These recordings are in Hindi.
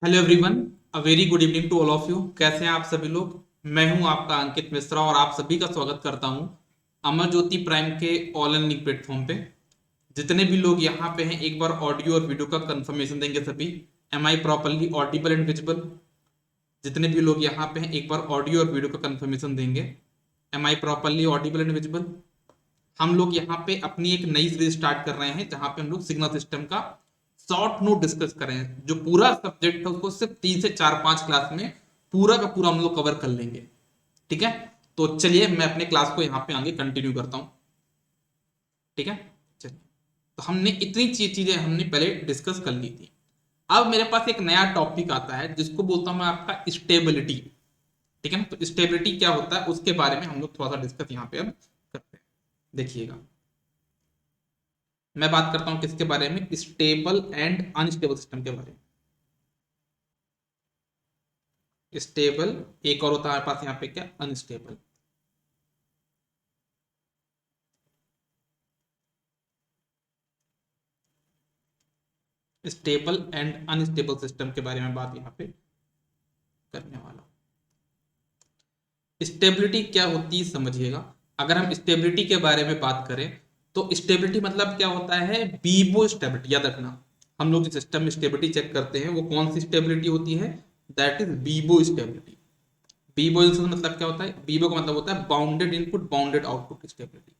Hello everyone, a very good evening to all of you. कैसे हैं आप सभी लोग। मैं हूं आपका अंकित मिश्रा और आप सभी का स्वागत करता हूं अमर ज्योति प्राइम के ऑल लर्निंग प्लेटफॉर्म पे। जितने भी लोग यहाँ पे हैं एक बार ऑडियो और वीडियो का कंफर्मेशन देंगे सभी। Am I properly audible and visible. जितने भी लोग यहाँ पे हैं एक बार ऑडियो और वीडियो का कंफर्मेशन देंगे। Am I properly audible and visible. हम लोग यहाँ पे अपनी एक नई सीरीज स्टार्ट कर रहे हैं जहाँ पे हम लोग सिग्नल सिस्टम का शॉर्ट नोट डिस्कस करें। जो पूरा सब्जेक्ट है उसको सिर्फ 3 से 4 5 क्लास में पूरा का पूरा हम लोग कवर कर लेंगे। ठीक है, तो चलिए मैं अपने क्लास को यहाँ पे आगे कंटिन्यू करता हूँ। ठीक है, चलिए। तो हमने इतनी चीजें हमने पहले डिस्कस कर ली थी। अब मेरे पास एक नया टॉपिक आता है जिसको बोलता हूँ मैं आपका स्टेबिलिटी। ठीक है ना, तो स्टेबिलिटी क्या होता है उसके बारे में हम लोग थोड़ा सा डिस्कस यहाँ पे अब करते हैं। देखिएगा, मैं बात करता हूं किसके बारे में, स्टेबल एंड अनस्टेबल सिस्टम के बारे में। स्टेबल एक और होता है हमारे पास यहाँ पे क्या, unstable. Stable and unstable system के बारे में बात यहाँ पे करने वाला हूं। स्टेबिलिटी क्या होती है समझिएगा। अगर हम स्टेबिलिटी के बारे में बात करें तो स्टेबिलिटी मतलब क्या होता है, बीबो स्टेबिलिटी। याद रखना, हम लोग जो सिस्टम में स्टेबिलिटी चेक करते हैं वो कौन सी स्टेबिलिटी होती है, that is Vivo stability. Vivo मतलब क्या होता है, बीबो का मतलब होता है bounded input bounded output stability.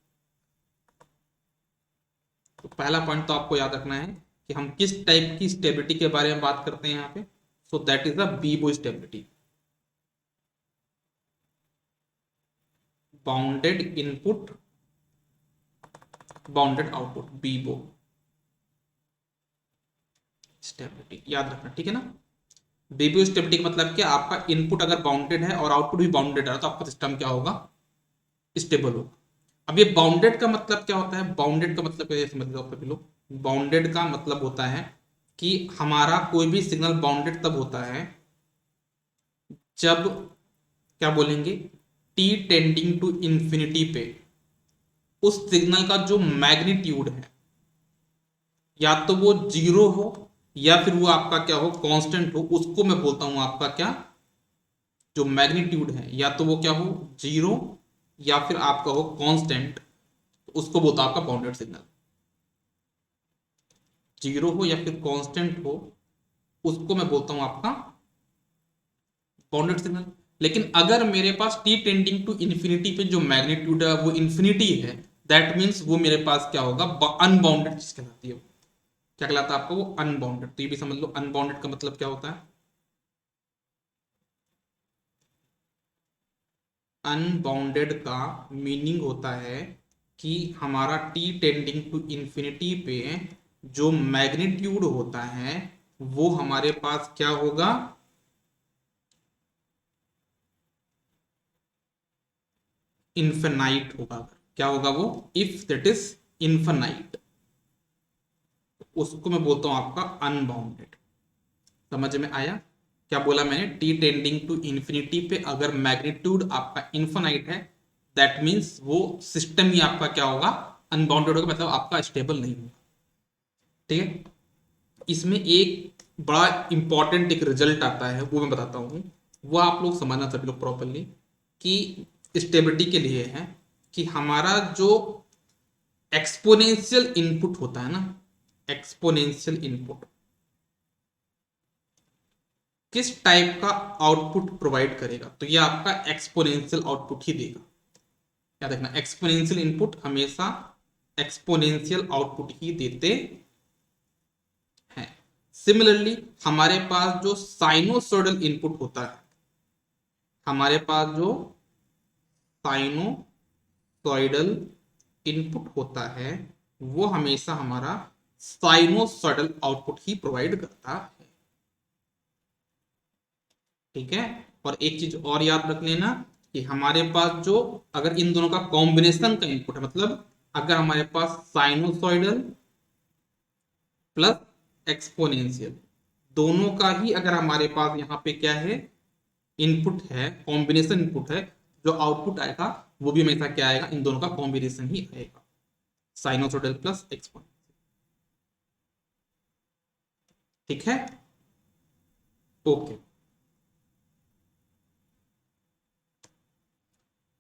तो पहला पॉइंट तो आपको याद रखना है कि हम किस टाइप की स्टेबिलिटी के बारे में बात करते हैं यहाँ पे। So that is the Vivo stability, bounded input bounded output, Vivo stability. याद रखना, ठीक है ना। बीबो स्टेबिलिटी का मतलब क्या, आपका इनपुट अगर बाउंडेड है और आउटपुट भी बाउंडेड है तो आपका सिस्टम क्या होगा, स्टेबल होगा। अब ये बाउंडेड का मतलब क्या होता है, बाउंडेड का मतलब क्या समझ लो सभी लोग। बाउंडेड का मतलब होता है कि हमारा कोई भी सिग्नल बाउंडेड तब होता है जब, क्या बोलेंगे, टी टेंडिंग टू इंफिनिटी पे उस सिग्नल का जो मैग्नीट्यूड है या तो वो जीरो हो या फिर वो आपका क्या हो, कांस्टेंट हो। उसको मैं बोलता हूं आपका क्या, जो मैग्नीट्यूड है या तो वो क्या हो, जीरो या फिर आपका हो कांस्टेंट। उसको बोलता हूं आपका बाउंडेड सिग्नल। जीरो हो या फिर कांस्टेंट हो उसको मैं बोलता हूं आपका बाउंडेड सिग्नल। लेकिन अगर मेरे पास टी टेंडिंग टू इन्फिनिटी पे जो मैग्नीट्यूड है वो इन्फिनिटी है, दैट मीन्स वो मेरे पास क्या होगा, अनबाउंडेड चीज कहलाती है। क्या कहलाता है आपको, वो अनबाउंडेड। तो ये भी समझ लो अनबाउंडेड का मतलब क्या होता है। अनबाउंडेड का मीनिंग होता है कि हमारा टी टेंडिंग टू इन्फिनिटी पे जो मैग्नीट्यूड होता है वो हमारे पास क्या होगा, इन्फिनाइट होगा। क्या होगा वो, इफ दैट इज इन्फिनाइट, उसको मैं बोलता हूं आपका अनबाउंडेड। समझ में आया क्या बोला मैंने, टी टेंडिंग टू इन्फिनिटी पे अगर मैग्नीट्यूड आपका इन्फिनाइट है दैट मीन्स वो सिस्टम ही आपका क्या होगा, अनबाउंडेड होगा, मतलब आपका स्टेबल नहीं होगा। ठीक है, इसमें एक बड़ा इंपॉर्टेंट एक रिजल्ट आता है वो मैं बताता हूँ। वो आप लोग समझना सभी लोग प्रॉपरली कि स्टेबिलिटी के लिए है कि हमारा जो एक्सपोनेंशियल इनपुट होता है ना, एक्सपोनेंशियल इनपुट किस टाइप का आउटपुट प्रोवाइड करेगा, तो ये आपका एक्सपोनेंशियल आउटपुट ही देगा। याद रखना, एक्सपोनेंशियल इनपुट हमेशा एक्सपोनेंशियल आउटपुट ही देते हैं। सिमिलरली हमारे पास जो साइनोसॉइडल इनपुट होता है, हमारे पास जो साइनोसॉइडल इनपुट होता है वो हमेशा हमारा साइनोसॉइडल आउटपुट ही प्रोवाइड करता है। ठीक है, और एक चीज और याद रख लेना कि हमारे पास जो, अगर इन दोनों का कॉम्बिनेशन का इनपुट है, मतलब अगर हमारे पास साइनोसॉइडल प्लस एक्सपोनेंशियल दोनों का ही अगर हमारे पास यहाँ पे क्या है, इनपुट है, कॉम्बिनेशन इनपुट है, जो आउटपुट आएगा वो भी हमेशा क्या आएगा, इन दोनों का कॉम्बिनेशन ही आएगा, साइनोसॉइडल प्लस एक्सपोनेंशियल। ठीक है, ओके।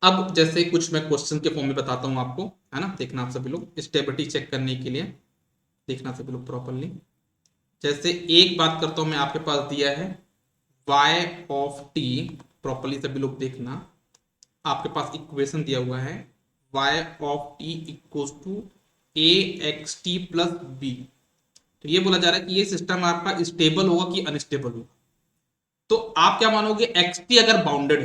अब जैसे कुछ मैं क्वेश्चन के फॉर्म में बताता हूं आपको, है ना, देखना आप सभी लोग स्टेबिलिटी चेक करने के लिए, देखना सभी लोग प्रॉपरली। जैसे एक बात करता हूं मैं, आपके पास दिया है y ऑफ t, प्रॉपरली सभी लोग देखना, आपके पास इक्वेशन दिया हुआ है y of t equals to a x t plus b. तो ये बोला जा रहा है कि ये सिस्टम आपका स्टेबल होगा कि अनस्टेबल होगा। तो आप क्या मानोगे, एक्स टी अगर बाउंडेड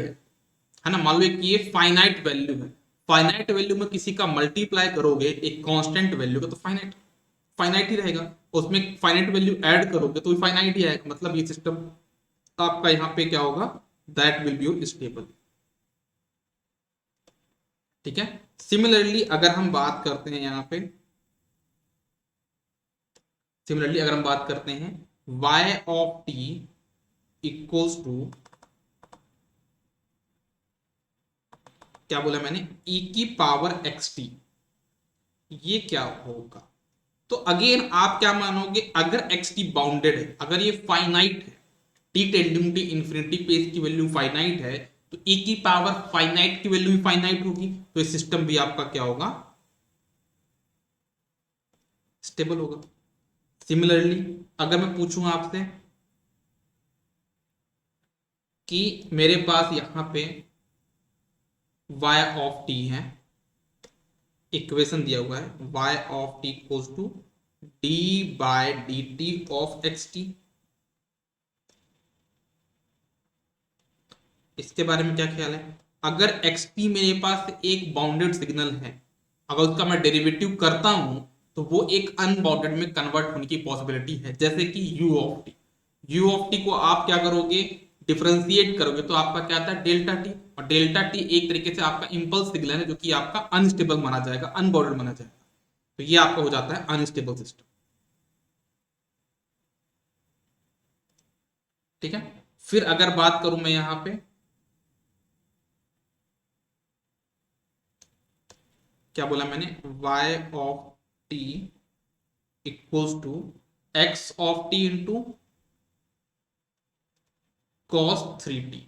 है ना, मान लो कि ये फाइनाइट वैल्यू है, फाइनाइट वैल्यू में किसी का मल्टीप्लाई करोगे एक कांस्टेंट वैल्यू का, तो फाइनाइट फाइनाइट ही रहेगा, उसमें फाइनाइट वैल्यू ऐड करोगे तो फाइनाइट ही आएगा, मतलब ये सिस्टम आपका यहाँ पे क्या होगा, दैट विल बी स्टेबल। ठीक है। सिमिलरली अगर हम बात करते हैं यहाँ पे, सिमिलरली अगर हम बात करते हैं y of t equals to, क्या बोला मैंने, e की पावर एक्स टी, ये क्या होगा। तो अगेन आप क्या मानोगे, अगर एक्स टी बाउंडेड है, अगर ये फाइनाइट है, टी टेंडिंग टू इंफिनिटी पे इसकी वैल्यू फाइनाइट है, तो e की पावर फाइनाइट की वैल्यू भी फाइनाइट होगी, तो ये सिस्टम भी आपका क्या होगा, स्टेबल होगा। सिमिलरली अगर मैं पूछूं आपसे कि मेरे पास यहां पे y ऑफ t है, इक्वेशन दिया हुआ है y of t equals to d by d t of x t, इसके बारे में क्या ख्याल है। अगर एक्स टी मेरे पास एक बाउंडेड सिग्नल है, अगर उसका मैं डेरिवेटिव करता हूं, तो वो एक अनबाउंडेड में कन्वर्ट होने की पॉसिबिलिटी है, जैसे कि you of T, you of T को आप क्या करोगे, डिफरेंशिएट करोगे तो आपका क्या आता है, डेल्टा टी, और डेल्टा टी एक तरीके से आपका इंपल्स सिग्नल है, जो कि आपका अनस्टेबल माना जाएगा, अनबाउंडेड माना जाएगा, तो ये आपका हो जाता है अनस्टेबल सिस्टम। ठीक है। फिर अगर बात करूं मैं यहां पे, क्या बोला मैंने, y of t equals to x of t into cos 3t,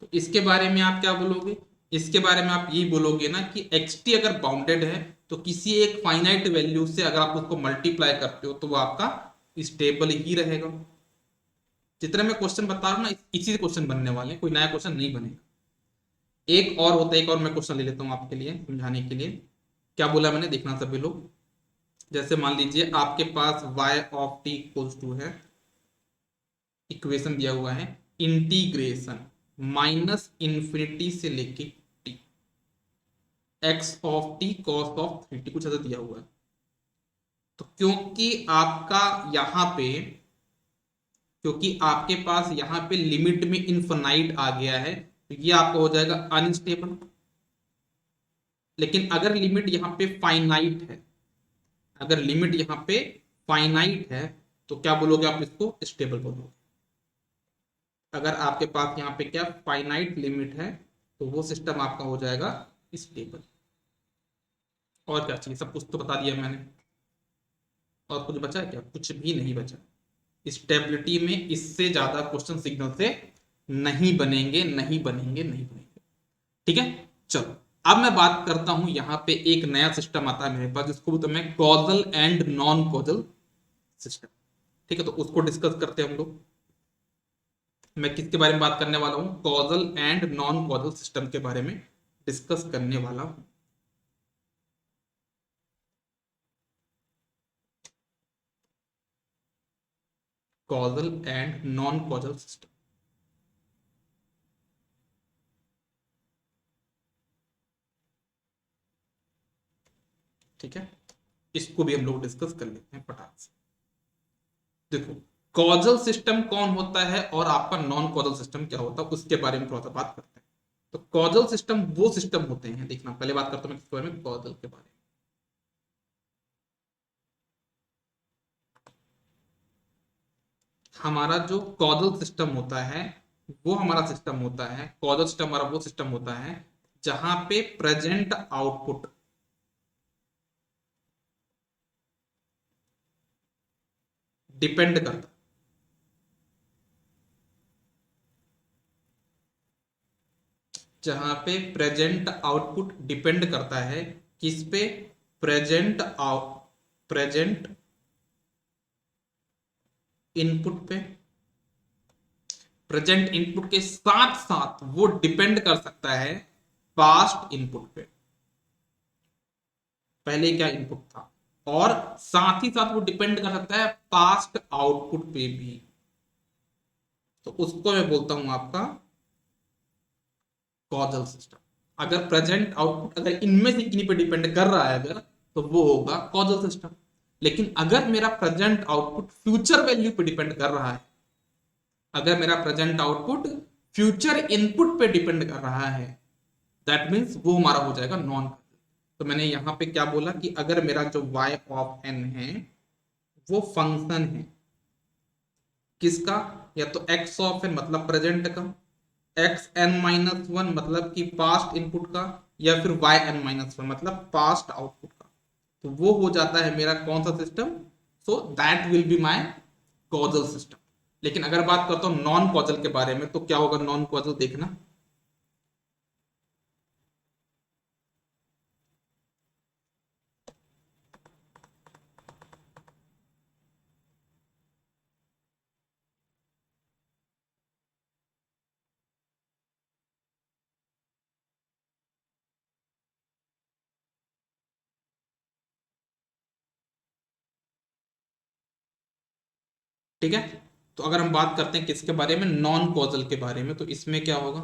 तो इसके बारे में आप क्या बोलोगे, इसके बारे में आप यही बोलोगे ना कि xt अगर बाउंडेड है, तो किसी एक फाइनाइट वैल्यू से अगर आप उसको मल्टीप्लाई करते हो तो वो आपका स्टेबल ही रहेगा। जितने मैं क्वेश्चन बता रहा हूं ना, इसी से क्वेश्चन बनने वाले, कोई नया क्वेश्चन नहीं बनेगा। एक और होता है, एक और मैं क्वेश्चन ले लेता हूं आपके लिए समझाने के लिए। क्या बोला मैंने, देखना सभी लोग। जैसे मान लीजिए आपके पास y of t equals to है, इक्वेशन दिया हुआ है इंटीग्रेशन माइनस इंफिनिटी से लेके t, x of t cos of 3t, कुछ ऐसा दिया हुआ है। तो क्योंकि आपके पास यहाँ पे लिमिट में इनफाइनाइट आ गया है, तो ये आपका हो जाएगा अनस्टेबल। लेकिन अगर लिमिट यहाँ पे फाइनाइट है, अगर लिमिट यहाँ पे फाइनाइट है, तो क्या बोलोगे आप, इसको स्टेबल बोलोगे। अगर आपके पास यहाँ पे क्या फाइनाइट लिमिट है, तो वो सिस्टम आपका हो जाएगा स्टेबल। और क्या चाहिए, सब कुछ तो बता दिया मैंने, और कुछ बचा है क्या, कुछ भी नहीं बचा। स्टेबिलिटी में इससे ज्यादा क्वेश्चन सिग्नल से नहीं बनेंगे, नहीं बनेंगे, नहीं बनेंगे। ठीक है। चलो अब मैं बात करता हूं, यहां पे एक नया सिस्टम आता है मेरे पास, जिसको बोलते हैं मैं causal and non causal system. ठीक है, तो उसको डिस्कस करते हैं हम लोग। मैं किसके बारे में बात करने वाला हूं, causal and non causal system के बारे में डिस्कस करने वाला हूं। Causal and non causal system. ठीक है, इसको भी हम लोग डिस्कस कर लेते हैं फटाक से। देखो, कॉजल सिस्टम कौन होता है और आपका नॉन कॉजल सिस्टम क्या होता है, उसके बारे में थोड़ा सा बात करते हैं। तो कॉजल सिस्टम वो सिस्टम होते हैं, देखना पहले बात करता हूं मैं किसके बारे में, कॉजल के बारे में। हमारा जो कॉजल सिस्टम होता है, वो हमारा सिस्टम होता है, कॉजल सिस्टम हमारा वो सिस्टम होता है जहां पे प्रेजेंट आउटपुट डिपेंड करता है। जहां पे प्रेजेंट आउटपुट डिपेंड करता है किस पे? प्रेजेंट इनपुट पे। प्रेजेंट इनपुट के साथ साथ वो डिपेंड कर सकता है पास्ट इनपुट पे, पहले क्या इनपुट था, और साथ ही साथ वो डिपेंड कर सकता है पास्ट आउटपुट पे भी। तो उसको मैं बोलता हूं आपका कॉजल सिस्टम। अगर प्रेजेंट आउटपुट अगर इनमें से किन्हीं पे डिपेंड कर रहा है अगर, तो वो होगा कॉजल सिस्टम। लेकिन अगर मेरा प्रेजेंट आउटपुट फ्यूचर वैल्यू पे डिपेंड कर रहा है, अगर मेरा प्रेजेंट आउटपुट फ्यूचर इनपुट पे डिपेंड कर रहा है, दैट मीन्स वो हमारा हो जाएगा नॉन। तो मैंने यहां पे क्या बोला कि अगर मेरा जो y ऑफ n है वो फंक्शन है किसका? या तो x ऑफ n मतलब प्रेजेंट का, एक्स एन माइनस वन मतलब कि पास्ट इनपुट का, या फिर वाई एन माइनस वन मतलब पास्ट आउटपुट का, तो वो हो जाता है मेरा कौन सा system? So that will be my causal system. लेकिन अगर बात करता हूं नॉन कॉजल के बारे में, तो क्या होगा नॉन कॉजल? देखना, ठीक है। तो अगर हम बात करते हैं किसके बारे में? नॉन कॉजल के बारे में, तो इसमें क्या होगा?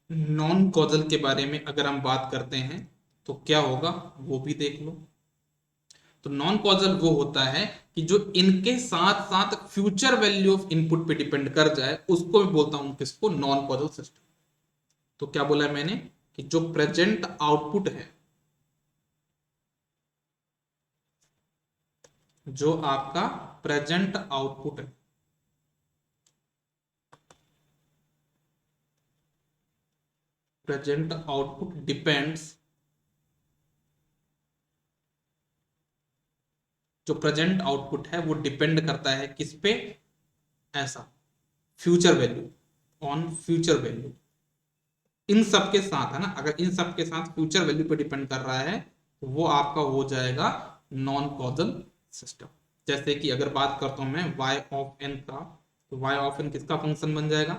नॉन कॉजल के बारे में अगर हम बात करते हैं तो क्या होगा वो भी देख लो। तो नॉन कॉजल वो होता है कि जो इनके साथ साथ फ्यूचर वैल्यू ऑफ इनपुट पे डिपेंड कर जाए, उसको मैं बोलता हूं किसको? Non causal system. तो क्या बोला है मैंने कि जो प्रेजेंट आउटपुट है, जो आपका प्रेजेंट आउटपुट है, प्रेजेंट आउटपुट डिपेंड्स, जो प्रेजेंट आउटपुट है वो डिपेंड करता है किस पे? ऐसा, future value, on future value. इन सब के साथ है ना, अगर इन सब के साथ फ्यूचर वैल्यू पे डिपेंड कर रहा है तो वो आपका हो जाएगा नॉन कॉजल सिस्टम। जैसे कि अगर बात करता हूं मैं y ऑफ n का, तो y ऑफ n किसका फंक्शन बन जाएगा?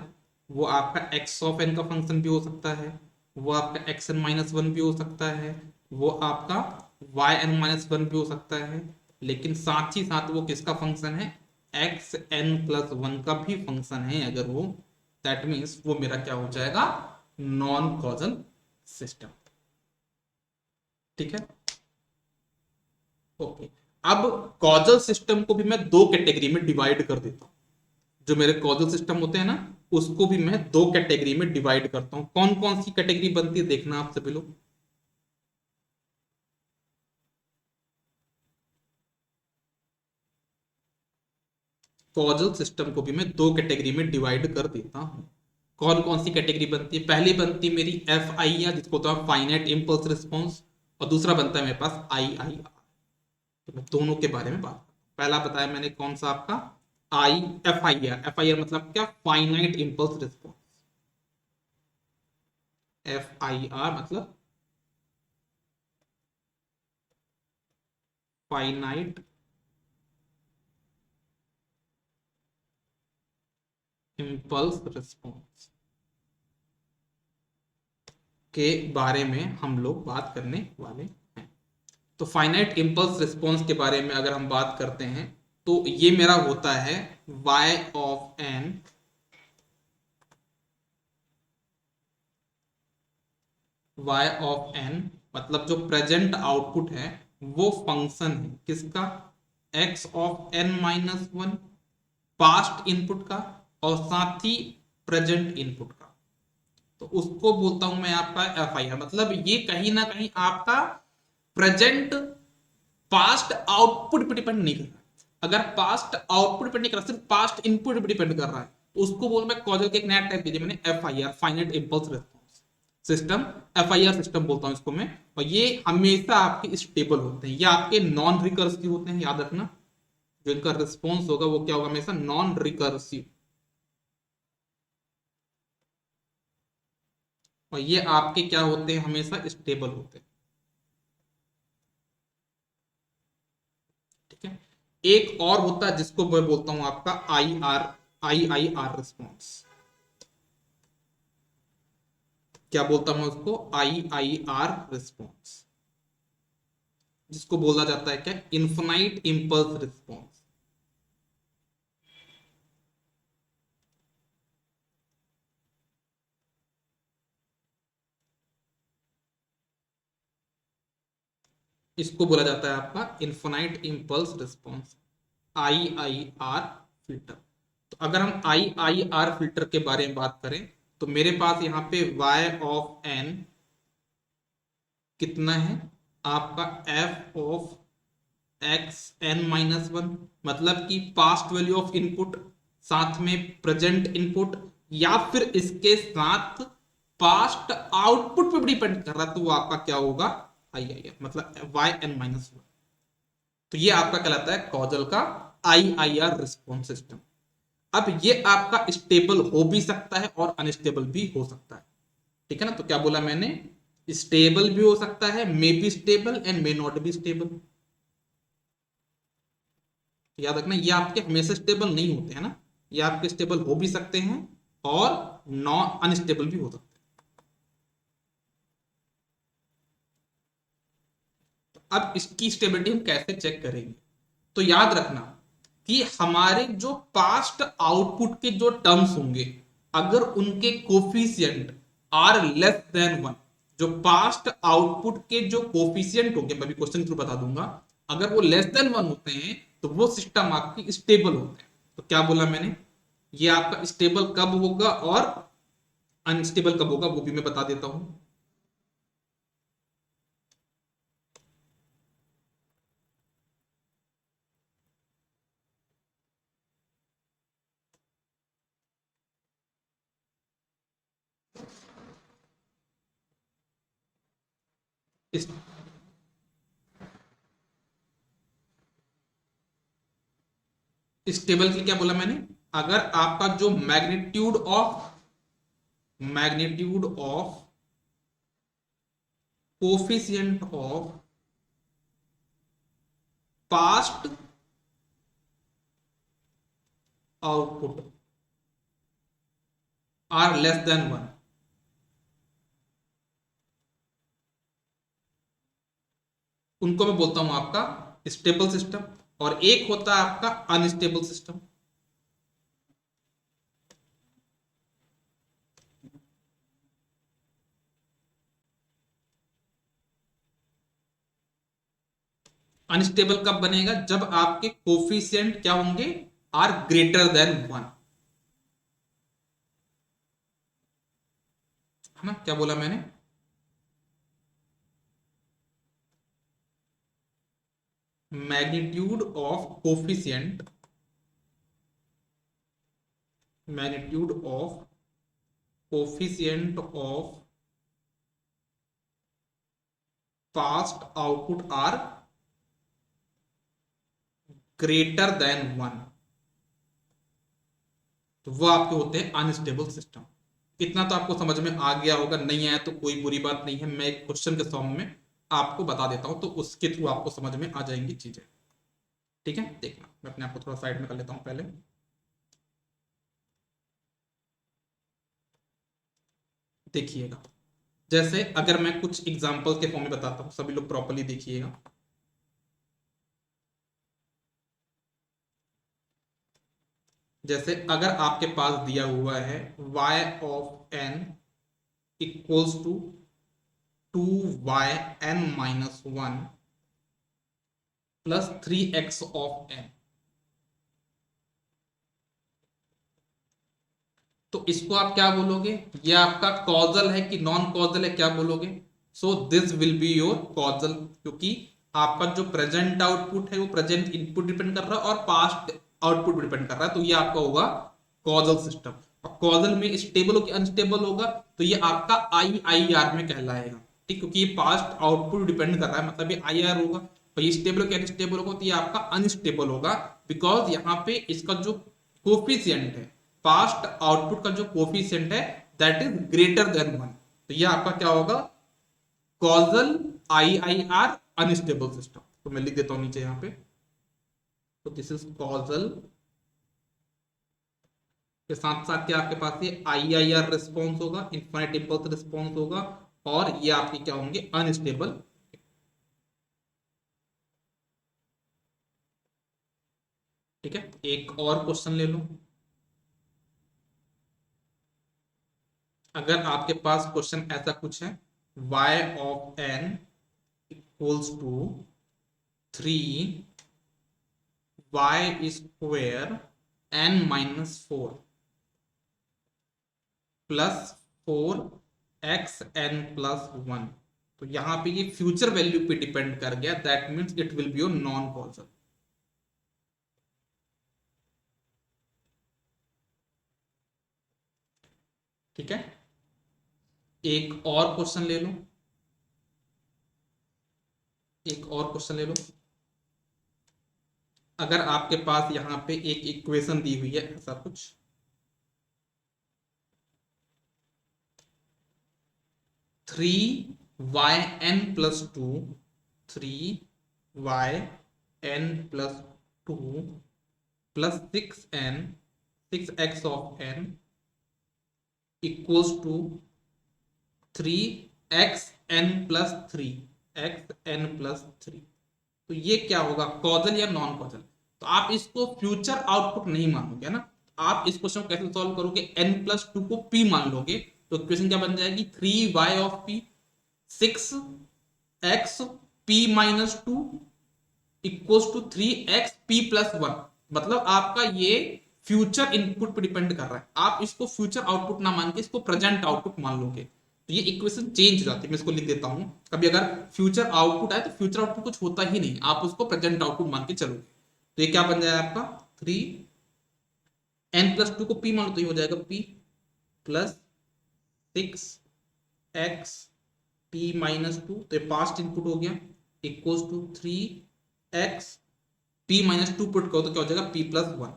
वो आपका x ऑफ n का फंक्शन भी हो सकता है, वो आपका एक्स एन माइनस वन भी हो सकता है, वो आपका वाई एन माइनस वन भी हो सकता है। लेकिन साथ ही साथ वो किसका फंक्शन है? एक्स एन प्लस वन का भी फंक्शन है अगर वो, दैट मीन्स वो मेरा क्या हो जाएगा? Non causal system. ठीक है, ओके। अब कॉजल सिस्टम को भी मैं दो कैटेगरी में डिवाइड कर देता हूं। जो मेरे कॉजल सिस्टम होते हैं ना, उसको भी मैं दो कैटेगरी में डिवाइड करता हूं। कौन कौन सी कैटेगरी बनती है देखना आप सभी लोग। कॉजल सिस्टम को भी मैं दो कैटेगरी में डिवाइड कर देता हूं। कौन कौन सी कैटेगरी बनती है? पहली बनती है मेरी एफ आई आर, जिसको होता है फाइनाइट इम्पल्स रिस्पॉन्स, और दूसरा बनता है मेरे पास आई आई आर। तो मैं दोनों के बारे में बात करता हूं। पहला बताया मैंने कौन सा आपका? I F I R. F I R मतलब क्या? Finite impulse response. F I R मतलब फाइनाइट इम्पल्स रिस्पॉन्स के बारे में हम लोग बात करने वाले हैं। तो फाइनाइट इम्पल्स रिस्पॉन्स के बारे में अगर हम बात करते हैं, तो ये मेरा होता है y of n, y of n मतलब जो प्रेजेंट आउटपुट है वो फंक्शन है किसका? x of n minus one, past input का, और साथ ही प्रेजेंट इनपुट का। तो उसको बोलता हूं मैं आपका एफ आई आर। मतलब ये कहीं ना कहीं आपका प्रेजेंट पास्ट आउटपुट पे डिपेंड नहीं कर रहा है। अगर पास्ट आउटपुट पे नहीं कर रहा, सिर्फ पास्ट इनपुट पे डिपेंड कर रहा है, तो उसको बोल मैं कॉजल के एक नया टाइप दीजिए मैंने, F I R, finite impulse response. System, FIR system बोलता हूं इसको मैं। और ये हमेशा आपके स्टेबल होते हैं, ये आपके नॉन रिकर्सिव होते हैं, याद रखना। जो इनका रिस्पॉन्स होगा वो क्या होगा, हमेशा नॉन रिकर्सिव। और ये आपके क्या होते हैं, हमेशा स्टेबल होते हैं। ठीक है। एक और होता है जिसको मैं बोलता हूं आपका IIR रिस्पॉन्स। क्या बोलता हूं उसको, IIR रिस्पॉन्स, जिसको बोला जाता है क्या, इन्फिनाइट इंपल्स रिस्पॉन्स। इसको बोला जाता है आपका infinite impulse response, IIR filter. तो अगर हम IIR फिल्टर के बारे में बात करें तो मेरे पास यहाँ पे y ऑफ n कितना है, आपका f ऑफ x n-1, मतलब कि पास्ट वैल्यू ऑफ इनपुट साथ में प्रेजेंट इनपुट, या फिर इसके साथ पास्ट आउटपुट पे डिपेंड कर रहा है, तो वो आपका क्या होगा, IIR, मतलब yn-1। तो ये आपका कहलाता है कॉजल का IIR रिस्पॉन्स सिस्टम। अब ये आपका स्टेबल हो भी सकता है और अनस्टेबल भी हो सकता है। ठीक है ना। तो क्या बोला मैंने, स्टेबल भी हो सकता है, may be stable and may not be stable. याद रखना, ये आपके हमेशा स्टेबल नहीं होते हैं ना, ये आपके स्टेबल हो भी सकते हैं और नॉन अनस्टेबल भी हो सकते हैं। तो अब इसकी स्टेबिलिटी हम कैसे चेक करेंगे, तो याद रखना कि हमारे जो पास्ट आउटपुट के जो टर्म्स होंगे, अगर उनके कोफिशिएंट आर लेस देन 1, जो पास्ट आउटपुट के जो कोफिशिएंट होंगे, मैं भी क्वेश्चन के थ्रू बता दूंगा, अगर वो लेस देन 1 होते हैं तो वो सिस्टम आपकी स्टेबल होते हैं। तो क्या बोला मैंने, ये आपका स्टेबल कब होगा और अनस्टेबल कब होगा वो भी मैं बता देता हूं। स्टेबल की क्या बोला मैंने, अगर आपका जो magnitude of coefficient of past output are less than 1, उनको मैं बोलता हूं आपका स्टेबल सिस्टम। और एक होता है आपका अनस्टेबल सिस्टम। अनस्टेबल कब बनेगा, जब आपके कोफिशिएंट क्या होंगे, आर ग्रेटर देन 1, है ना। क्या बोला मैंने, magnitude of coefficient, magnitude of coefficient of past output are greater than 1, तो वो आपके होते हैं अनस्टेबल सिस्टम। इतना तो आपको समझ में आ गया होगा, नहीं आया तो कोई बुरी बात नहीं है, मैं एक क्वेश्चन के फॉर्म में आपको बता देता हूं, तो उसके थ्रू आपको समझ में आ जाएंगी चीजें। ठीक है, देखना मैं अपने आप को थोड़ा साइड में कर लेता हूं पहले। देखिएगा, जैसे अगर मैं कुछ एग्जांपल के फॉर्म में बताता हूं, सभी लोग प्रॉपर्ली देखिएगा। जैसे अगर आपके पास दिया हुआ है y of n equals to 2yn-1 plus 3x of n, तो इसको आप क्या बोलोगे, ये आपका कॉजल है कि नॉन कॉजल है, क्या बोलोगे। So this will be your causal, क्योंकि आपका जो प्रेजेंट आउटपुट है वो प्रेजेंट इनपुट डिपेंड कर रहा है और पास्ट आउटपुट डिपेंड कर रहा है, तो ये आपका होगा कॉजल सिस्टम। और कॉजल में स्टेबल हो कि अनस्टेबल होगा, तो ये आपका IIR में कहलाएगा। ठीक, क्योंकि ये पास्ट आउटपुट डिपेंड कर रहा है, मतलब ये IIR होगा। और ये स्टेबल हो कि अनस्टेबल होगा, तो ये आपका अनस्टेबल होगा, बिकॉज यहाँ पे इसका जो कोफिशियंट है, पास्ट आउटपुट का जो कोफिशियंट है, दैट इज ग्रेटर देन 1। तो ये आपका क्या होगा, कॉजल IIR अनस्टेबल सिस्टम। तो मैं लिख देता हूं नीचे यहाँ पे, तो दिस इज कॉजल के साथ साथ क्या आपके पास ये IIR रिस्पॉन्स होगा, इन्फाइनाइट इंपल्स रिस्पॉन्स होगा, और ये आपके क्या होंगे, अनस्टेबल। ठीक है, एक और क्वेश्चन ले लो। अगर आपके पास क्वेश्चन ऐसा कुछ है, y of n equals to 3y square n minus 4 plus 4xn plus 1, तो यहां पे ये फ्यूचर वैल्यू पे डिपेंड कर गया, that means it will be your non causal. ठीक है, एक और क्वेश्चन ले लो, एक और क्वेश्चन ले लो। अगर आपके पास यहां पे एक इक्वेशन दी हुई है ऐसा कुछ, 3yn plus 2, 3yn plus 2 plus 6x of n equals to 3xn plus 3 तो ये क्या होगा, कॉजल या नॉन कॉजल? तो आप इसको फ्यूचर आउटपुट नहीं मानोगे ना, आप इस क्वेश्चन को कैसे सॉल्व करोगे, n+2 को p मान लोगे, तो इक्वेशन क्या बन जाएगी, 3y of p 6x p minus 2 equals to 3x p plus 1। मतलब आपका ये फ्यूचर इनपुट पे डिपेंड कर रहा है, आप इसको फ्यूचर आउटपुट ना मान के इसको प्रेजेंट आउटपुट मान लोगे, तो ये इक्वेशन चेंज हो जाती है। मैं इसको लिख देता हूं, कभी अगर फ्यूचर आउटपुट आए तो फ्यूचर आउटपुट कुछ होता ही नहीं, आप उसको प्रेजेंट आउटपुट मान के चलोगे, तो ये क्या बन जाएगा आपका, 3n+2 को p मान लो, तो ये हो जाएगा p plus 6x p minus 2, तो ये पास्ट इनपुट हो गया, equals to 3x p minus 2 put करो तो क्या हो जाएगा, p प्लस 1।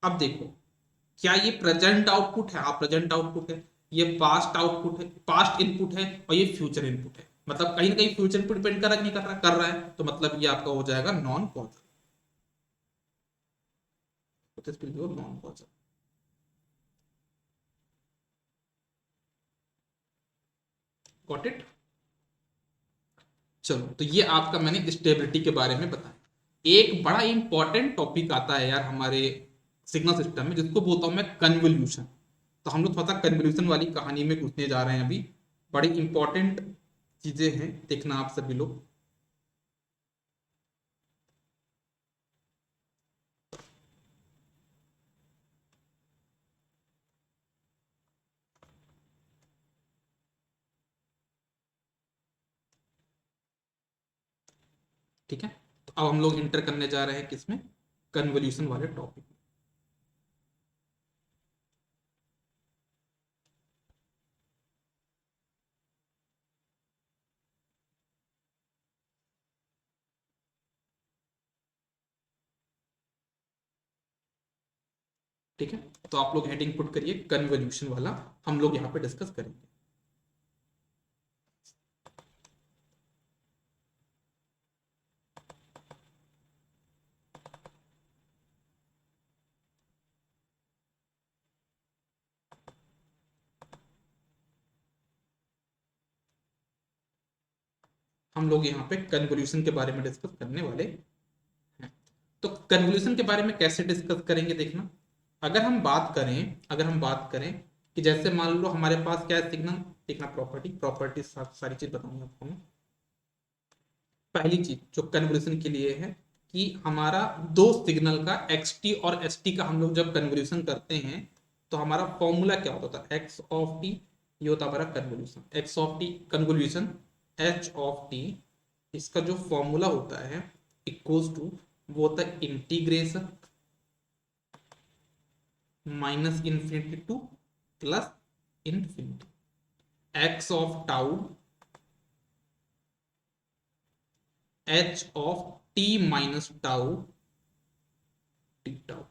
अब देखो, क्या ये प्रेजेंट आउटपुट है, आप प्रेजेंट आउटपुट है, ये पास्ट आउटपुट है, पास्ट इनपुट है, और ये फ्यूचर इनपुट है, मतलब कहीं ना कहीं फ्यूचर इनपुट डिपेंड कर रहा है कि नहीं कर रहा है, तो मतलब ये आपका हो जाएगा non causal, non causal. Got it? चलो, तो ये आपका मैंने स्टेबिलिटी के बारे में बताया। एक बड़ा इंपॉर्टेंट टॉपिक आता है यार हमारे सिग्नल सिस्टम में, जिसको बोलता हूं मैं कन्वोल्यूशन। तो हम लोग थोड़ा सा कन्वोल्यूशन वाली कहानी में घुसने जा रहे हैं अभी, बड़ी इंपॉर्टेंट चीजें हैं, देखना आप सभी लोग। ठीक है, तो अब हम लोग इंटर करने जा रहे हैं किसमें, कन्वोल्यूशन वाले टॉपिक। ठीक है, तो आप लोग हेडिंग पुट करिए कन्वोल्यूशन वाला, हम लोग यहाँ पे डिस्कस करेंगे। हम लोग यहाँ पे कन्वोल्यूशन के बारे में डिस्कस करने वाले हैं। तो कन्वोल्यूशन के बारे में कैसे डिस्कस करेंगे, देखना। अगर हम बात करें कि जैसे मान लो हमारे पास क्या है सिग्नल, देखना प्रॉपर्टी सारी चीज बताऊंगा आपको मैं। पहली चीज जो कन्वोल्यूशन के लिए है कि हमारा दो सिग्नल का xt और st का हम लोग जब कन्वोल्यूशन करते हैं, तो हमारा फॉर्मूला क्या होता था, x ऑफ t, ये होता हमारा convolution, x of t convolution h of t, इसका जो फॉर्मूला होता है इक्वल्स टू, वो होता है integration minus infinity to plus infinity x of tau H of T minus tau T tau.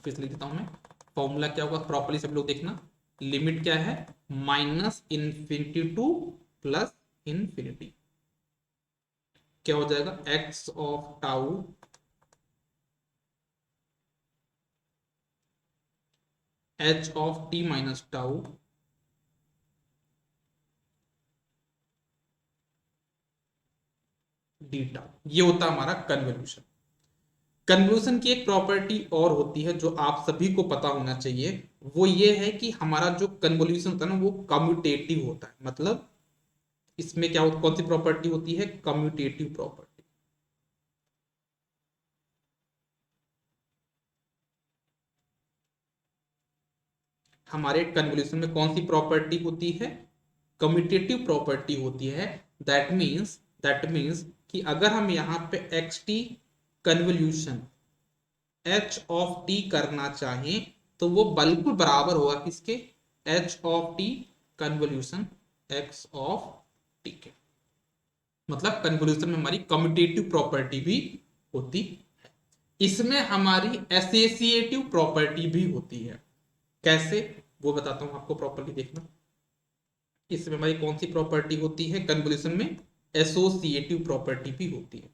फिर से लिख देता हूं मैं, फॉर्मूला क्या होगा प्रॉपर्ली सब लोग देखना। लिमिट क्या है, minus infinity to plus infinity, क्या हो जाएगा x of tau H of T minus tau D tau. ये होता है हमारा कन्वोल्यूशन। कन्वोल्यूशन की एक प्रॉपर्टी और होती है जो आप सभी को पता होना चाहिए, वो ये है कि हमारा जो कन्वोल्यूशन होता है ना वो कम्यूटेटिव होता है। मतलब इसमें क्या कौन सी प्रॉपर्टी होती है, कम्यूटेटिव प्रॉपर्टी। हमारे कन्वोल्यूशन में कौन सी प्रॉपर्टी होती है, कम्यूटेटिव प्रॉपर्टी होती है। दैट मीन्स कि अगर हम यहां पे x T convolution H of T करना चाहें तो वो बिल्कुल बराबर होगा किसके, H of t convolution x of T के। मतलब कन्वोल्यूशन में हमारी कम्यूटेटिव प्रॉपर्टी भी होती है। इसमें हमारी एसोसिएटिव प्रॉपर्टी भी होती है। कैसे, वो बताता हूं आपको, प्रॉपर्टी देखना। इसमें हमारी कौन सी प्रॉपर्टी होती है कन्वोल्यूशन में, एसोसिएटिव प्रॉपर्टी भी होती है।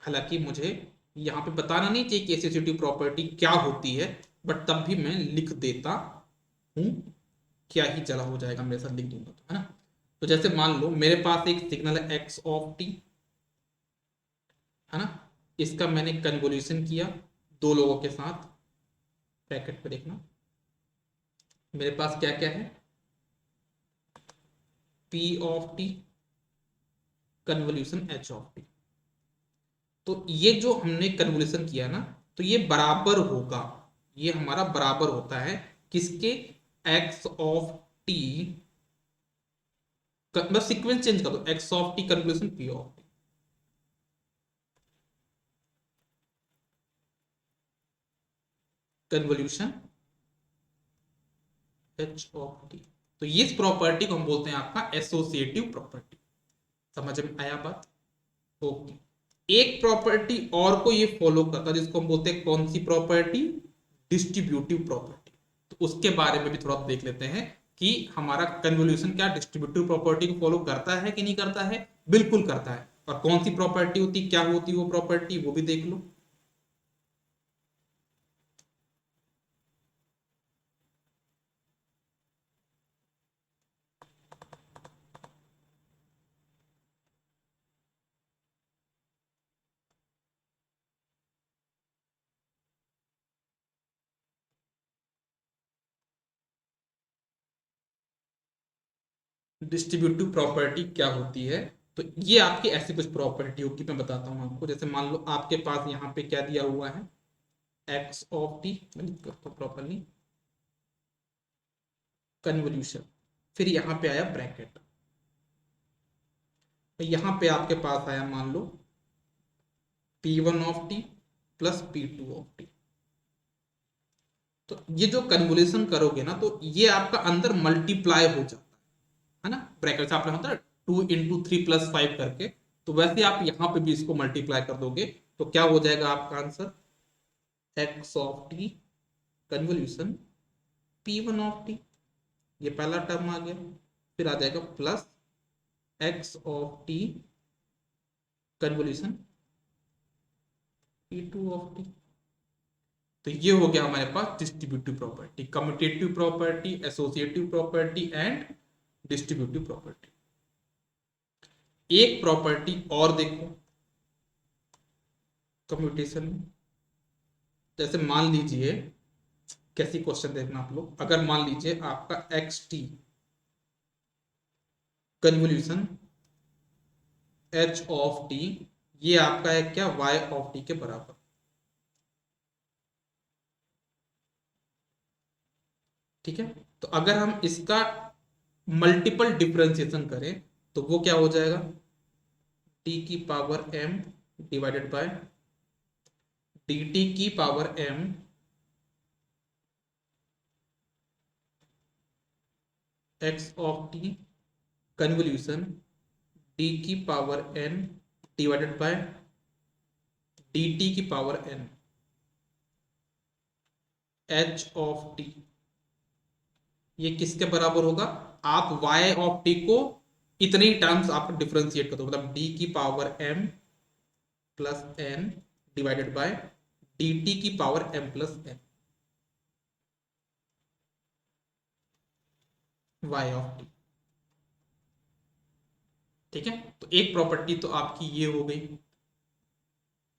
हालांकि मुझे यहां पे बताना नहीं चाहिए कि एसोसिएटिव प्रॉपर्टी क्या होती है, बट तब भी मैं लिख देता हूं, क्या ही चला हो जाएगा मेरे साथ, लिख दूंगा तो, है ना। तो जैसे मान लो मेरे पास एक सिग्नल है एक्स ऑफ टी, है ना। इसका मैंने कन्वोल्यूशन किया दो लोगों के साथ। ब्रैकेट पे देखना, मेरे पास क्या क्या है, P of t convolution H of t. तो ये जो हमने कन्वोल्यूशन किया ना, तो ये बराबर होगा, ये हमारा बराबर होता है किसके, एक्स ऑफ टी, बस सीक्वेंस चेंज कर दो, x of t convolution P of t, convolution H of t. तो ये प्रॉपर्टी को हम बोलते हैं आपका एसोसिएटिव प्रॉपर्टी। समझ में आया बात, ओके। एक प्रॉपर्टी और को ये फॉलो करता है जिसको हम बोलते हैं कौन सी प्रॉपर्टी, डिस्ट्रीब्यूटिव प्रॉपर्टी। तो उसके बारे में भी थोड़ा देख लेते हैं कि हमारा कन्वोल्यूशन क्या डिस्ट्रीब्यूटिव प्रॉपर्टी को फॉलो करता है कि नहीं करता है। बिल्कुल करता है। और कौन सी प्रॉपर्टी होती, क्या होती वो प्रॉपर्टी, वो भी देख लो। डिस्ट्रीब्यूटिव प्रॉपर्टी क्या होती है, तो ये आपकी ऐसी कुछ प्रॉपर्टी होगी, मैं बताता हूं आपको। जैसे मान लो आपके पास यहाँ पे क्या दिया हुआ है, एक्स ऑफ टी, मैं लिख करता हूं प्रॉपरली, कन्वोल्यूशन, फिर यहाँ पे आया ब्रैकेट, तो यहाँ पे आपके पास आया मान लो p one of t plus p two of t. तो ये जो कन्वोल्यूशन करोगे ना, तो ये आपका अंदर मल्टीप्लाई हो जाता है ना, ब्रैकेट से आपने होता है two into three plus five करके। तो वैसे आप यहाँ पे भी इसको मल्टीप्लाई कर दोगे, तो क्या हो जाएगा आपका answer, x of t convolution p one of t, ये पहला टर्म आ गया। फिर आ जाएगा plus x of t convolution p two of t. तो ये हो गया हमारे पास distributive property, commutative property, associative property and distributive property. एक प्रॉपर्टी और देखो कम्यूटेशन में। जैसे मान लीजिए, कैसी क्वेश्चन देखना आप लोग, अगर मान लीजिए आपका x T convolution H of t, ये आपका है क्या, वाई ऑफ टी के बराबर। ठीक है, तो अगर हम इसका मल्टीपल डिफरेंशिएशन करें तो वो क्या हो जाएगा, टी की power m divided by dt की power m x of t convolution d की power n divided by dt की power n h of t। ये किसके बराबर होगा, आप y ऑफ t को इतने टर्म्स आप डिफरेंशिएट कर दो, मतलब d की power m plus n divided by dt की power m plus n y of t। ठीक है, तो एक प्रॉपर्टी तो आपकी ये हो गई।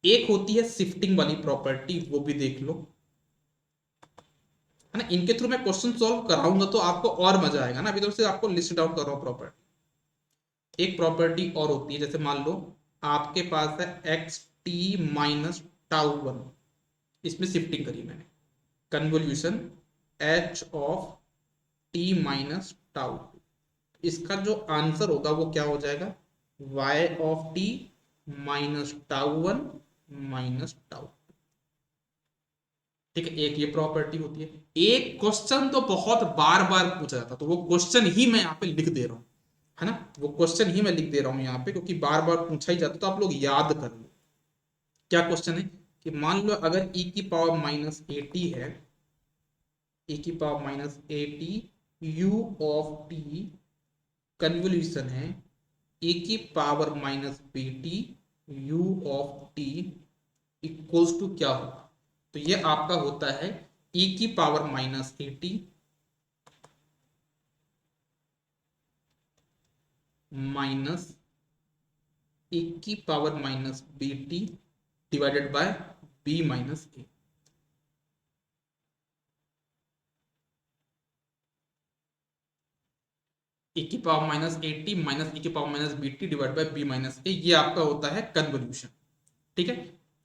एक होती है शिफ्टिंग वाली प्रॉपर्टी, वो भी देख लो, है ना। इनके थ्रू मैं क्वेश्चन सॉल्व कराऊंगा तो आपको और मजा आएगा ना, अभी तो से आपको लिस्ट डाउन कर रहा हूं प्रॉपर्टी। एक प्रॉपर्टी और होती है, जैसे मान लो आपके पास है x T minus tau one, इसमें शिफ्टिंग करी मैंने, convolution H of T minus tau, इसका जो आंसर होगा वो क्या हो जाएगा, y of T minus tau one minus tau. ठीक है, एक ये प्रॉपर्टी होती है। एक क्वेश्चन तो बहुत बार बार पूछा जाता, तो वो क्वेश्चन ही मैं यहाँ पे लिख दे रहा हूँ, है ना, वो क्वेश्चन ही मैं लिख दे रहा हूँ यहाँ पे, क्योंकि बार बार पूछा ही जाता, तो आप लोग याद कर लो। क्या क्वेश्चन है कि मान लो अगर e की पावर माइनस एटी है, e की power minus a t u of t convolution है e की power minus b t u of t equals to क्या होगा, तो ये आपका होता है e की power minus a t minus e की power minus b t divided by b minus a. e की power minus a t minus e की power minus b t divide by b minus a, ये आपका होता है कन्वोल्यूशन। ठीक है,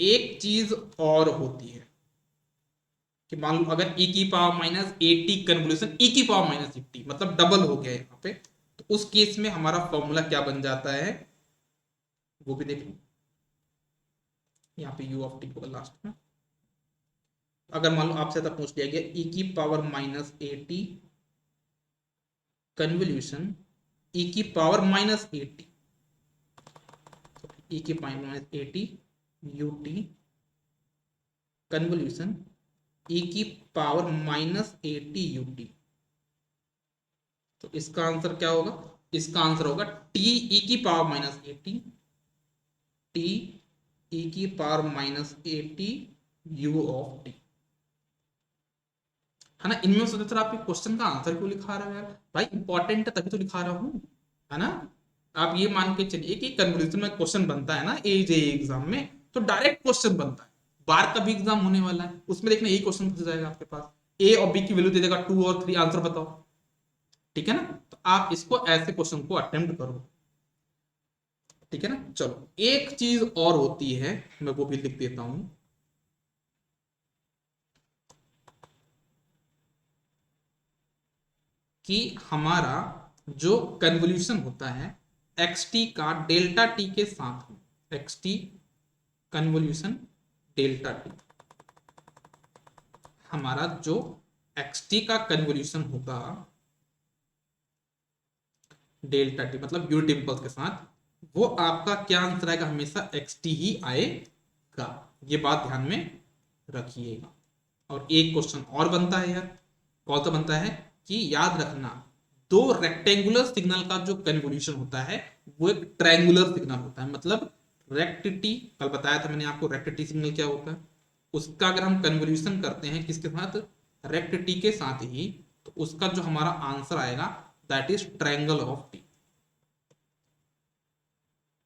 एक चीज और होती है कि मान लो अगर e की power minus eighty convolution e की पावर माइनस एटी, मतलब डबल हो गया यहाँ पे, तो उस केस में हमारा फॉर्मूला क्या बन जाता है, वो भी देख लो। यहाँ पे u ऑफ टी होगा लास्ट में। अगर मान लो आपसे ऐसा पूछ लिया गया e की power minus eighty convolution e की पावर माइनस एटी, e की power minus eighty ut convolution e की पावर माइनस एटी ut, तो इसका आंसर क्या होगा, इसका आंसर होगा टी ई की power minus a t, t e की power minus a t u of t, है ना। इनमें से सर आप क्वेश्चन का आंसर क्यों लिखा रहे हो यार, भाई इंपॉर्टेंट है तभी तो लिखा रहा हूँ, है ना। आप ये मान के चलिए कि कन्वोल्यूशन में क्वेश्चन बनता है ना एजे एग्जाम में, तो डायरेक्ट क्वेश्चन बनता है, बार का भी एग्जाम होने वाला है, उसमें देखना यही क्वेश्चन पूछा जाएगा आपके पास, ए और बी की वैल्यू दे देगा 2 और 3, आंसर बताओ। ठीक है ना, तो आप इसको ऐसे क्वेश्चन को अटेम्प्ट करो। ठीक है ना, चलो एक चीज और होती है, मैं वो भी लिख देता हूं कि हमारा जो कन्वोल्यूशन होता है एक्स टी का डेल्टा टी के साथ में, x T convolution delta T, हमारा जो एक्स टी का कन्वोल्यूशन होगा डेल्टा टी मतलब यूनिट इंपल्स के साथ, वो आपका क्या आंसर आएगा, हमेशा एक्स टी ही आएगा, ये बात ध्यान में रखिएगा। और एक क्वेश्चन और बनता है यार, कौन सा बनता है कि याद रखना, दो रेक्टेंगुलर सिग्नल का जो कन्वोल्यूशन होता है वो एक ट्रायंगुलर सिग्नल होता है, मतलब रेक्ट टी, कल बताया था मैंने आपको रेक्ट टी सिग्नल क्या होता है, उसका अगर हम कन्वोल्यूशन करते हैं किसके साथ, रेक्ट टी के साथ ही, तो उसका जो हमारा आंसर आएगा that is triangle of T.